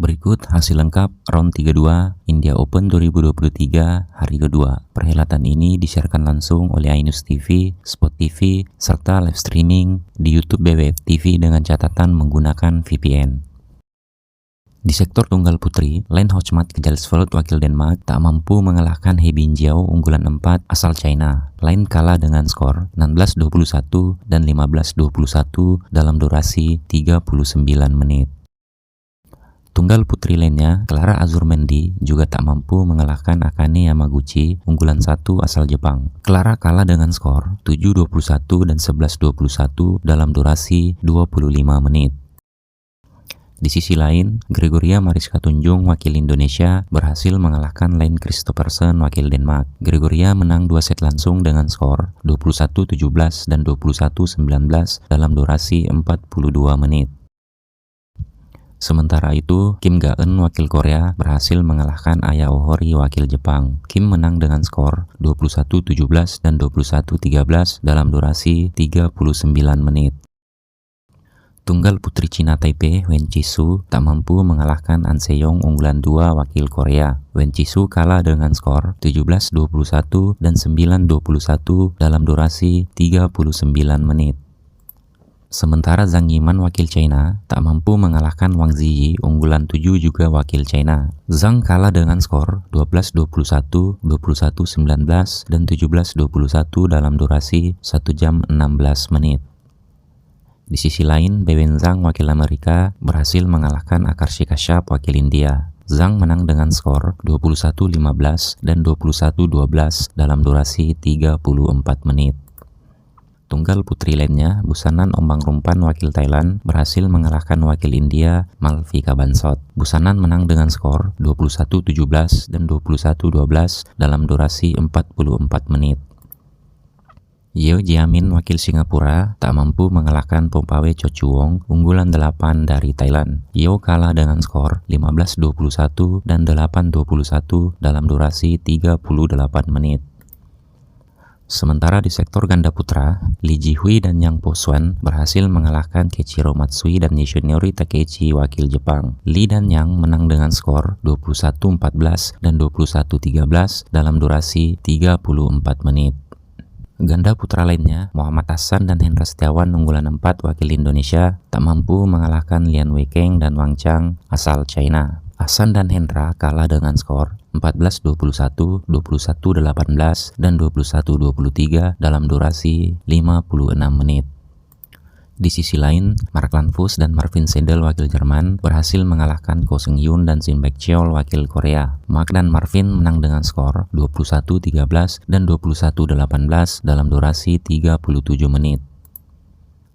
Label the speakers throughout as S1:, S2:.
S1: Berikut hasil lengkap round 32 India Open 2023 hari kedua. Perhelatan ini disiarkan langsung oleh Ainus TV, Sport TV, serta live streaming di YouTube BWF TV dengan catatan menggunakan VPN. Di sektor tunggal putri, Lene Hochmat Kjelsvold wakil Denmark tak mampu mengalahkan He Bingjiao unggulan 4 asal China. Lene kalah dengan skor 16-21 dan 15-21 dalam durasi 39 menit. Tunggal putri lainnya, Clara Azurmendi juga tak mampu mengalahkan Akane Yamaguchi unggulan 1 asal Jepang. Clara kalah dengan skor 7-21 dan 11-21 dalam durasi 25 menit. Di sisi lain, Gregoria Mariska Tunjung wakil Indonesia berhasil mengalahkan Lene Christophersen wakil Denmark. Gregoria menang 2 set langsung dengan skor 21-17 dan 21-19 dalam durasi 42 menit. Sementara itu, Kim Ga-eun wakil Korea berhasil mengalahkan Aya Ohori wakil Jepang. Kim menang dengan skor 21-17 dan 21-13 dalam durasi 39 menit. Tunggal putri Cina Taipei Wen Qixu tak mampu mengalahkan An Se-yong unggulan 2 wakil Korea. Wen Qixu kalah dengan skor 17-21 dan 9-21 dalam durasi 39 menit. Sementara Zhang Yiman wakil China tak mampu mengalahkan Wang Ziyi unggulan 7 juga wakil China. Zhang kalah dengan skor 12-21, 21-19, dan 17-21 dalam durasi 1 jam 16 menit. Di sisi lain, Bewen Zhang wakil Amerika berhasil mengalahkan Akarshi Kashyap wakil India. Zhang menang dengan skor 21-15 dan 21-12 dalam durasi 34 menit. Tunggal putri lainnya, Busanan Ombang Rumpan wakil Thailand berhasil mengalahkan wakil India Malvika Bansot. Busanan menang dengan skor 21-17 dan 21-12 dalam durasi 44 menit. Yeo Jiamin wakil Singapura tak mampu mengalahkan Pompawe Chochuong unggulan 8 dari Thailand. Yeo kalah dengan skor 15-21 dan 8-21 dalam durasi 38 menit. Sementara di sektor ganda putra, Lee Ji-hui dan Yang Po-swan berhasil mengalahkan Keiichiro Matsui dan Yoshinori Takeuchi wakil Jepang. Lee dan Yang menang dengan skor 21-14 dan 21-13 dalam durasi 34 menit. Ganda putra lainnya, Muhammad Hassan dan Hendra Setiawan unggulan 4 wakil Indonesia tak mampu mengalahkan Lian Weikeng dan Wang Chang asal China. Hassan dan Hendra kalah dengan skor 14-21, 21-18, dan 21-23 dalam durasi 56 menit. Di sisi lain, Mark Lanfus dan Marvin Seidel wakil Jerman berhasil mengalahkan Ko Seung-yoon dan Shin Baek-cheol wakil Korea. Mark dan Marvin menang dengan skor 21-13 dan 21-18 dalam durasi 37 menit.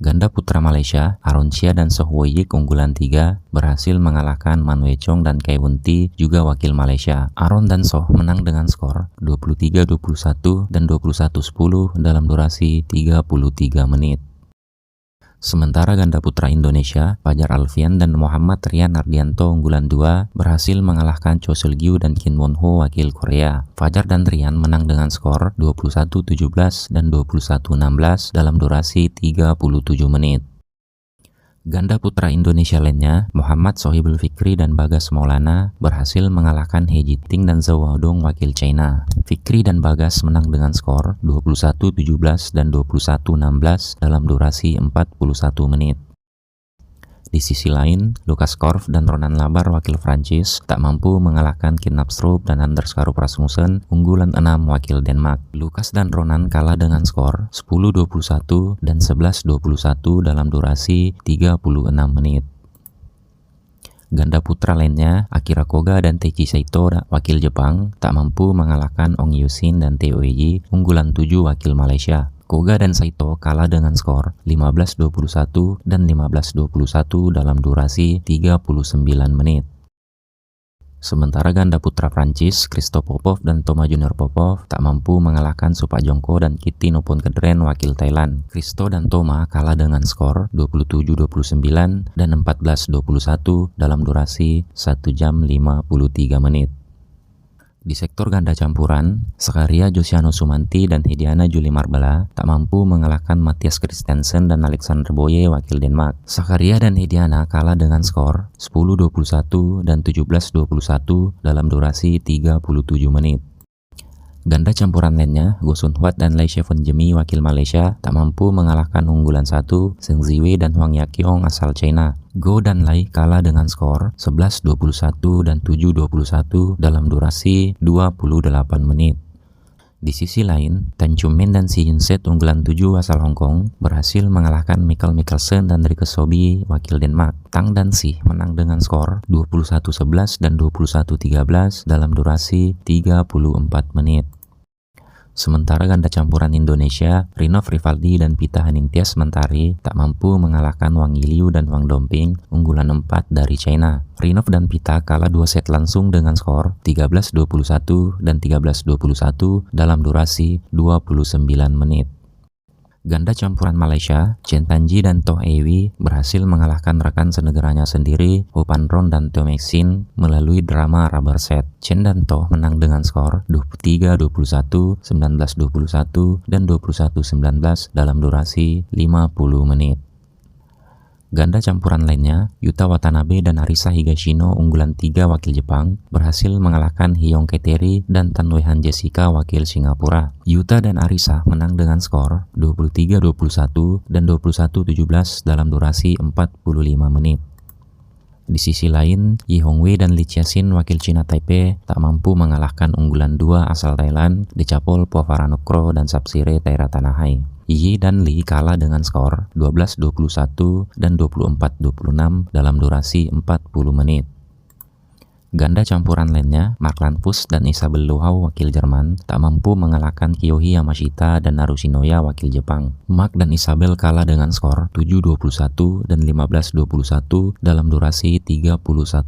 S1: Ganda putra Malaysia, Aaron Chia dan Soh Woy Yik unggulan 3 berhasil mengalahkan Man Wei Chong dan Kai Won Tee juga wakil Malaysia. Aaron dan Soh menang dengan skor 23-21 dan 21-10 dalam durasi 33 menit. Sementara ganda putra Indonesia, Fajar Alfian dan Muhammad Rian Ardianto unggulan 2 berhasil mengalahkan Cho Seul-gyu dan Kim Won-ho wakil Korea. Fajar dan Rian menang dengan skor 21-17 dan 21-16 dalam durasi 37 menit. Ganda putra Indonesia lainnya, Muhammad Sohibul Fikri dan Bagas Maulana berhasil mengalahkan He Jiting dan Zhou Weidong wakil China. Fikri dan Bagas menang dengan skor 21-17 dan 21-16 dalam durasi 41 menit. Di sisi lain, Lukas Korf dan Ronan Labar wakil Prancis tak mampu mengalahkan Kim Napstrup dan Anders Karup Rasmussen unggulan 6 wakil Denmark. Lukas dan Ronan kalah dengan skor 10-21 dan 11-21 dalam durasi 36 menit. Ganda putra lainnya, Akira Koga dan Teichi Saito wakil Jepang tak mampu mengalahkan Ong Yeo-shin dan Teo Eji unggulan 7 wakil Malaysia. Koga dan Saito kalah dengan skor 15-21 dan 15-21 dalam durasi 39 menit. Sementara ganda putra Prancis, Christophe Popov dan Thomas Junior Popov tak mampu mengalahkan Supak Jongko dan Kitty Noponkedren wakil Thailand. Christo dan Thomas kalah dengan skor 27-29 dan 14-21 dalam durasi 1 jam 53 menit. Di sektor ganda campuran, Sakaria Josiano Sumanti dan Hidiana Juli Marbella tak mampu mengalahkan Mathias Christensen dan Alexander Boye wakil Denmark. Sakaria dan Hidiana kalah dengan skor 10-21 dan 17-21 dalam durasi 37 menit. Ganda campuran lainnya, Go Sun Huat dan Lai Shevon Jemi wakil Malaysia tak mampu mengalahkan unggulan 1 Zheng Ziwei dan Huang Yaqiong asal China. Go dan Lai kalah dengan skor 11-21 dan 7-21 dalam durasi 28 menit. Di sisi lain, Tan Chum Min dan Si Yun Set unggulan 7 asal Hong Kong berhasil mengalahkan Mikkel Mikkelsen dan Rikke Sobie wakil Denmark. Tang dan Si menang dengan skor 21-11 dan 21-13 dalam durasi 34 menit. Sementara ganda campuran Indonesia, Rinov Rivaldi dan Pita Hanintias Mentari tak mampu mengalahkan Wang Yiliu dan Wang Domping unggulan 4 dari China. Rinov dan Pita kalah 2 set langsung dengan skor 13-21 dan 13-21 dalam durasi 29 menit. Ganda campuran Malaysia, Chen Tanji dan Toh Ewi berhasil mengalahkan rekan senegaranya sendiri, Ho Pan Ron dan Teo Maxine melalui drama rubber set. Chen dan Toh menang dengan skor 23-21, 19-21, dan 21-19 dalam durasi 50 menit. Ganda campuran lainnya, Yuta Watanabe dan Arisa Higashino unggulan 3 wakil Jepang berhasil mengalahkan Hyong Keteri dan Tan Wei Han Jessica wakil Singapura. Yuta dan Arisa menang dengan skor 23-21 dan 21-17 dalam durasi 45 menit. Di sisi lain, Yi Hongwei dan Lee Chia-sin wakil China Taipei tak mampu mengalahkan unggulan 2 asal Thailand, Decapol Povaranukroh dan Sapsire Tairatanahai. Yi dan Lee kalah dengan skor 12-21 dan 24-26 dalam durasi 40 menit. Ganda campuran lainnya, Mark Lanfus dan Isabel Lohau wakil Jerman tak mampu mengalahkan Kiyohi Yamashita dan Narushinoya wakil Jepang. Mark dan Isabel kalah dengan skor 7-21 dan 15-21 dalam durasi 31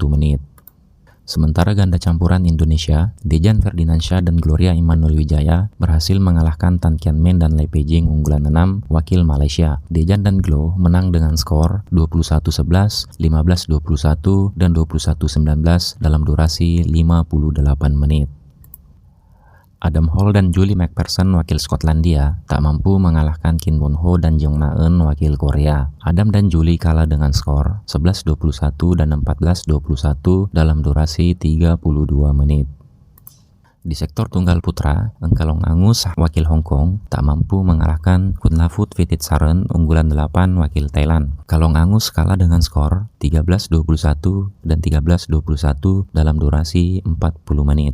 S1: menit. Sementara ganda campuran Indonesia, Dejan Ferdinansyah dan Gloria Immanuel Wijaya berhasil mengalahkan Tan Kian Men dan Lei Pei-Jing unggulan 6 wakil Malaysia. Dejan dan Glo menang dengan skor 21-11, 15-21, dan 21-19 dalam durasi 58 menit. Adam Hall dan Julie McPherson wakil Skotlandia tak mampu mengalahkan Kim Won Ho dan Jong Na-eun wakil Korea. Adam dan Julie kalah dengan skor 11-21 dan 14-21 dalam durasi 32 menit. Di sektor tunggal putra, Engkalong Angus wakil Hong Kong tak mampu mengalahkan Kunlavut Vititsaren unggulan 8 wakil Thailand. Kalong Angus kalah dengan skor 13-21 dan 13-21 dalam durasi 40 menit.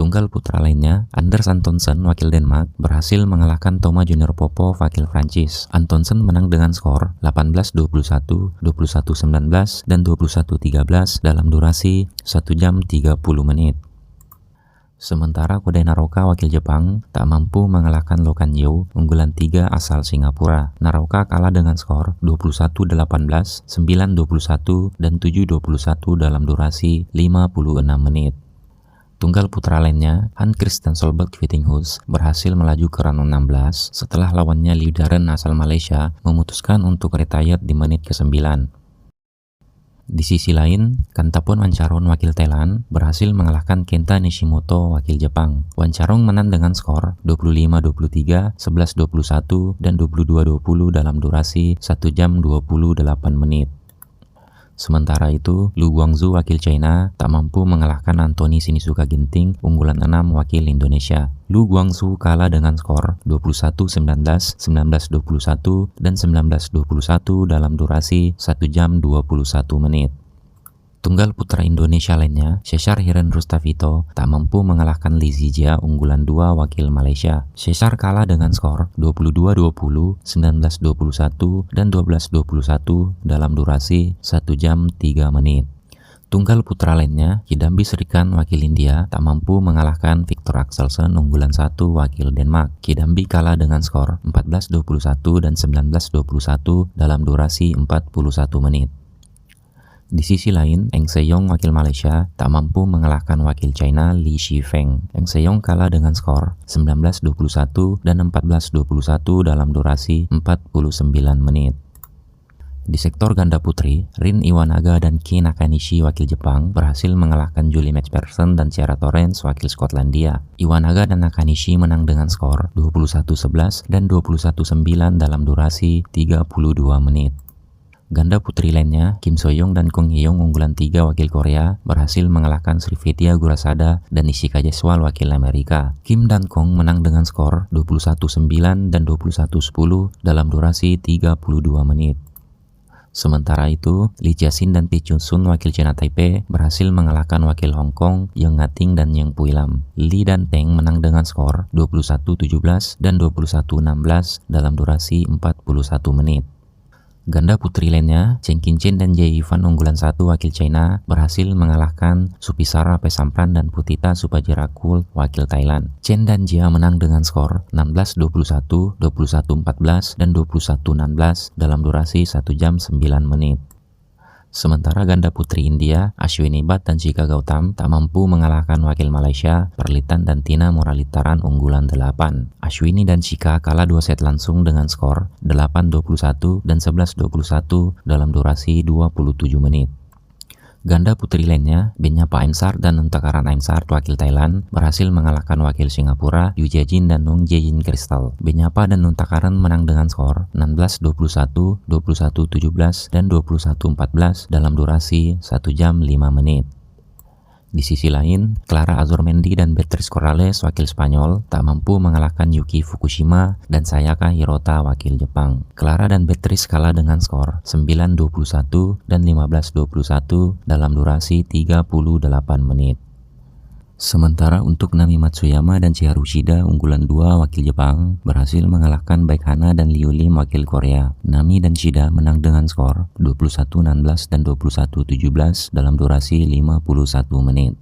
S1: Tunggal putra lainnya, Anders Antonsen wakil Denmark berhasil mengalahkan Thomas Junior Popov wakil Prancis. Antonsen menang dengan skor 18-21, 21-19, dan 21-13 dalam durasi 1 jam 30 menit. Sementara Kodai Naroka wakil Jepang tak mampu mengalahkan Lokan Yeo unggulan 3 asal Singapura. Naroka kalah dengan skor 21-18, 9-21, dan 7-21 dalam durasi 56 menit. Tunggal putra lainnya, Han Christian Solberg Vittinghus berhasil melaju ke round 16 setelah lawannya Liu Daren asal Malaysia memutuskan untuk retired di menit ke-9. Di sisi lain, Kantapon Wancharoen wakil Thailand berhasil mengalahkan Kenta Nishimoto wakil Jepang. Wancharoen menang dengan skor 25-23, 11-21, dan 22-20 dalam durasi 1 jam 28 menit. Sementara itu, Lu Guangzhou wakil China tak mampu mengalahkan Anthony Sinisuka Ginting unggulan 6 wakil Indonesia. Lu Guangzhou kalah dengan skor 21-19, 19-21, dan 19-21 dalam durasi 1 jam 21 menit. Tunggal putra Indonesia lainnya, Cesar Hiren Rustavito tak mampu mengalahkan Lee Zijia unggulan 2 wakil Malaysia. Cesar kalah dengan skor 22-20, 19-21, dan 12-21 dalam durasi 1 jam 3 menit. Tunggal putra lainnya, Kidambi Srikanth wakil India tak mampu mengalahkan Victor Axelsen unggulan 1 wakil Denmark. Kidambi kalah dengan skor 14-21 dan 19-21 dalam durasi 41 menit. Di sisi lain, Eng Se-yong wakil Malaysia tak mampu mengalahkan wakil China Li Shifeng. Eng Se-yong kalah dengan skor 19-21 dan 14-21 dalam durasi 49 menit. Di sektor ganda putri, Rin Iwanaga dan Kei Nakanishi wakil Jepang berhasil mengalahkan Julie McPherson dan Ciara Torrens wakil Skotlandia. Iwanaga dan Nakanishi menang dengan skor 21-11 dan 21-9 dalam durasi 32 menit. Ganda putri lainnya, Kim So-young dan Kong Hye-young unggulan 3 wakil Korea berhasil mengalahkan Srividya Gurasada dan Nishika Jaiswal wakil Amerika. Kim dan Kong menang dengan skor 21-9 dan 21-10 dalam durasi 32 menit. Sementara itu, Lee Jia-sin dan Lee Chun-sun wakil China Taipei berhasil mengalahkan wakil Hong Kong Yang Nga-ting dan Yang Pui-lam. Lee dan Teng menang dengan skor 21-17 dan 21-16 dalam durasi 41 menit. Ganda putri lainnya, Chen Qingchen dan Jie Yifan unggulan 1 wakil China berhasil mengalahkan Supisara Pesampran dan Putita Supajirakul wakil Thailand. Chen dan Jia menang dengan skor 16-21, 21-14, dan 21-16 dalam durasi 1 jam 9 menit. Sementara ganda putri India, Ashwini Bhatt dan Chika Gautam tak mampu mengalahkan wakil Malaysia, Perlitan dan Tina Muralitaran unggulan 8. Ashwini dan Chika kalah 2 set langsung dengan skor 8-21 dan 11-21 dalam durasi 27 menit. Ganda putri lainnya, Benyapa Aimsart dan Nuntakaran Aimsart wakil Thailand berhasil mengalahkan wakil Singapura, Yu Jia-jin dan Nung Jae-jin Crystal. Benyapa dan Nuntakaran menang dengan skor 16-21, 21-17, dan 21-14 dalam durasi 1 jam 5 menit. Di sisi lain, Clara Azurmendi dan Beatriz Corrales wakil Spanyol tak mampu mengalahkan Yuki Fukushima dan Sayaka Hirota wakil Jepang. Clara dan Beatriz kalah dengan skor 9-21 dan 15-21 dalam durasi 38 menit. Sementara untuk Nami Matsuyama dan Chiharu Shida unggulan 2 wakil Jepang berhasil mengalahkan baik Hana dan Liu Lim wakil Korea. Nami dan Shida menang dengan skor 21-16 dan 21-17 dalam durasi 51 menit.